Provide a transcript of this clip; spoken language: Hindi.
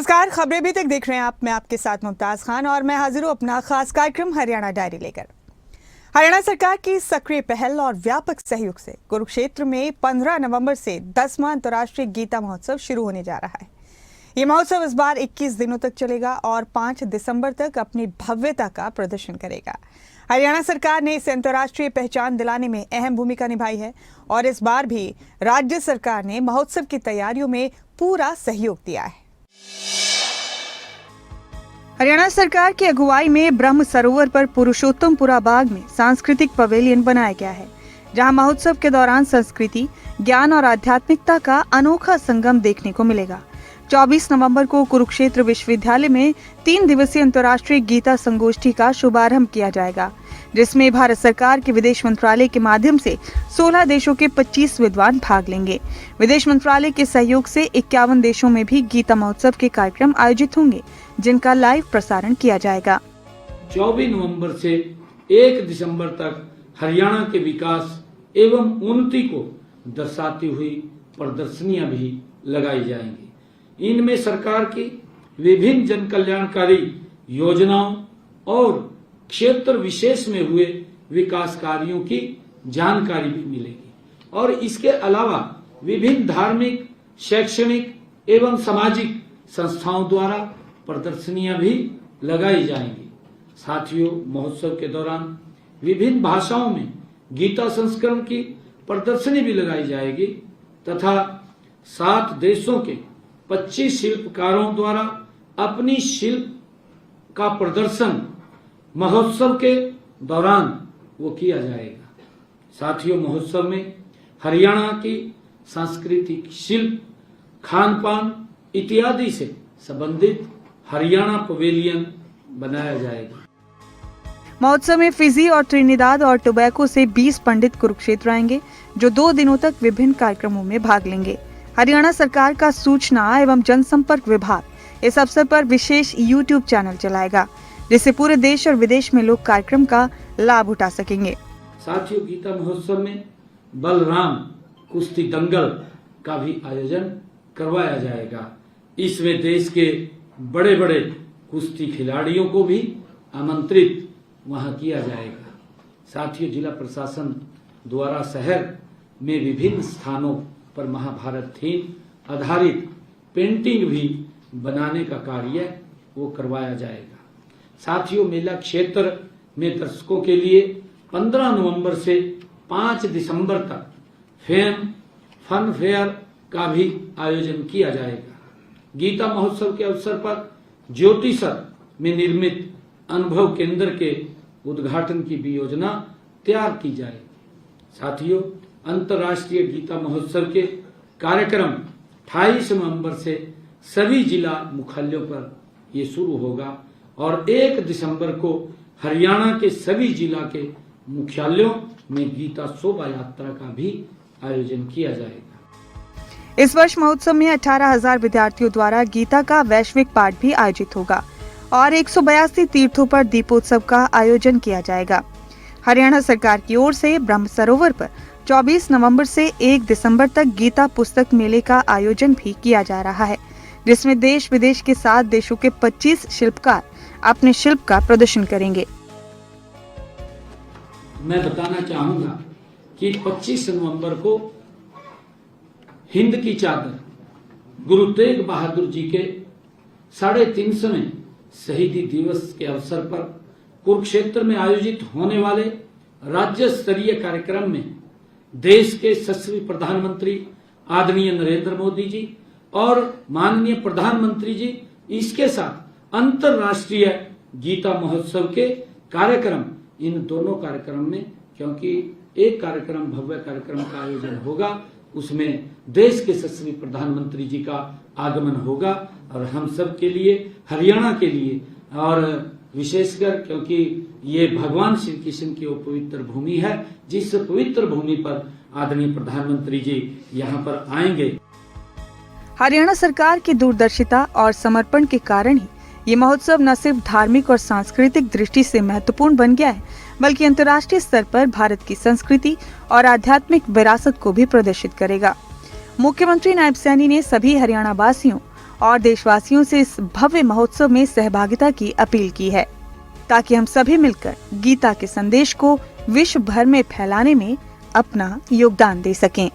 नमस्कार, खबरें भी तक देख रहे हैं आप। मैं आपके साथ मुमताज खान और मैं हाजिर हूं अपना खास कार्यक्रम हरियाणा डायरी लेकर। हरियाणा सरकार की सक्रिय पहल और व्यापक सहयोग से कुरुक्षेत्र में 15 नवंबर से 10वां अंतर्राष्ट्रीय गीता महोत्सव शुरू होने जा रहा है। ये महोत्सव इस बार 21 दिनों तक चलेगा और 5 दिसंबर तक अपनी भव्यता का प्रदर्शन करेगा। हरियाणा सरकार ने इसे अंतर्राष्ट्रीय पहचान दिलाने में अहम भूमिका निभाई है और इस बार भी राज्य सरकार ने महोत्सव की तैयारियों में पूरा सहयोग दिया है। हरियाणा सरकार की अगुवाई में ब्रह्म सरोवर पर पुरुषोत्तमपुरा बाग में सांस्कृतिक पवेलियन बनाया गया है, जहां महोत्सव के दौरान संस्कृति, ज्ञान और आध्यात्मिकता का अनोखा संगम देखने को मिलेगा। 24 नवंबर को कुरुक्षेत्र विश्वविद्यालय में 3 दिवसीय अंतर्राष्ट्रीय गीता संगोष्ठी का शुभारंभ किया जाएगा, जिसमें भारत सरकार के विदेश मंत्रालय के माध्यम से 16 देशों के 25 विद्वान भाग लेंगे। विदेश मंत्रालय के सहयोग से 51 देशों में भी गीता महोत्सव के कार्यक्रम आयोजित होंगे, जिनका लाइव प्रसारण किया जाएगा। 24 नवंबर से 1 दिसंबर तक हरियाणा के विकास एवं उन्नति को दर्शाती हुई प्रदर्शनियां भी लगाई जाएंगी। इनमें सरकार की विभिन्न जन कल्याणकारी योजनाओं और क्षेत्र विशेष में हुए विकास कार्यों की जानकारी भी मिलेगी और इसके अलावा विभिन्न धार्मिक, शैक्षणिक एवं सामाजिक संस्थाओं द्वारा प्रदर्शनियां भी लगाई जाएंगी। साथियों, महोत्सव के दौरान विभिन्न भाषाओं में गीता संस्करण की प्रदर्शनी भी लगाई जाएगी तथा 7 देशों के 25 शिल्पकारों द्वारा अपनी शिल्प का प्रदर्शन महोत्सव के दौरान वो किया जाएगा। साथियों, महोत्सव में हरियाणा की सांस्कृतिक शिल्प, खान पान इत्यादि से संबंधित हरियाणा पवेलियन बनाया जाएगा। महोत्सव में फिजी और त्रिनिदाद और टोबैको से 20 पंडित कुरुक्षेत्र आएंगे, जो 2 दिनों तक विभिन्न कार्यक्रमों में भाग लेंगे। हरियाणा सरकार का सूचना एवं जनसंपर्क विभाग इस अवसर पर विशेष YouTube चैनल चलाएगा, जिससे पूरे देश और विदेश में लोग कार्यक्रम का लाभ उठा सकेंगे। साथियों, गीता महोत्सव में बलराम कुश्ती दंगल का भी आयोजन करवाया जाएगा। इसमें देश के बड़े बड़े कुश्ती खिलाड़ियों को भी आमंत्रित वहां किया जाएगा। साथियों, जिला प्रशासन द्वारा शहर में विभिन्न स्थानों पर महाभारत थीम आधारित पेंटिंग भी बनाने का कार्य वो करवाया जाएगा। साथियों, मेला क्षेत्र में दर्शकों के लिए 15 नवंबर से 5 दिसंबर तक फन फेयर का भी आयोजन किया जाएगा। गीता महोत्सव के अवसर पर ज्योतिसर में निर्मित अनुभव केंद्र के उद्घाटन की भी योजना तैयार की जाएगी। साथियों, अंतर्राष्ट्रीय गीता महोत्सव के कार्यक्रम 28 नवंबर से सभी जिला मुख्यालयों पर ये शुरू होगा और 1 दिसंबर को हरियाणा के सभी जिला के मुख्यालयों में गीता शोभा यात्रा का भी आयोजन किया जाएगा। इस वर्ष महोत्सव में 18,000 विद्यार्थियों द्वारा गीता का वैश्विक पाठ भी आयोजित होगा और 182 तीर्थों पर दीपोत्सव का आयोजन किया जाएगा। हरियाणा सरकार की ओर से ब्रह्म सरोवर पर 24 नवंबर से 1 दिसंबर तक गीता पुस्तक मेले का आयोजन भी किया जा रहा है, जिसमें देश विदेश के 7 देशों के 25 शिल्पकार अपने शिल्प का प्रदर्शन करेंगे। मैं बताना चाहूंगा कि 25 नवंबर को हिंद की चादर गुरु तेग बहादुर जी के 350वें शहीदी दिवस के अवसर पर कुरुक्षेत्र में आयोजित होने वाले राज्य स्तरीय कार्यक्रम में देश के यशस्वी प्रधानमंत्री आदरणीय नरेंद्र मोदी जी और माननीय प्रधानमंत्री जी, इसके साथ अंतर्राष्ट्रीय गीता महोत्सव के कार्यक्रम, इन दोनों कार्यक्रम में, क्योंकि एक कार्यक्रम भव्य कार्यक्रम का आयोजन होगा, उसमें देश के यशस्वी प्रधानमंत्री जी का आगमन होगा और हम सब के लिए, हरियाणा के लिए और विशेषकर क्योंकि ये भगवान श्री कृष्ण की वो पवित्र भूमि है, जिस पवित्र भूमि पर आदरणीय प्रधानमंत्री जी यहाँ पर आएंगे। हरियाणा सरकार की दूरदर्शिता और समर्पण के कारण ही ये महोत्सव न सिर्फ धार्मिक और सांस्कृतिक दृष्टि से महत्वपूर्ण बन गया है, बल्कि अंतर्राष्ट्रीय स्तर पर भारत की संस्कृति और आध्यात्मिक विरासत को भी प्रदर्शित करेगा। मुख्यमंत्री नायब सैनी ने सभी हरियाणा वासियों और देशवासियों से इस भव्य महोत्सव में सहभागिता की अपील की है, ताकि हम सभी मिलकर गीता के संदेश को विश्व भर में फैलाने में अपना योगदान दे सकें।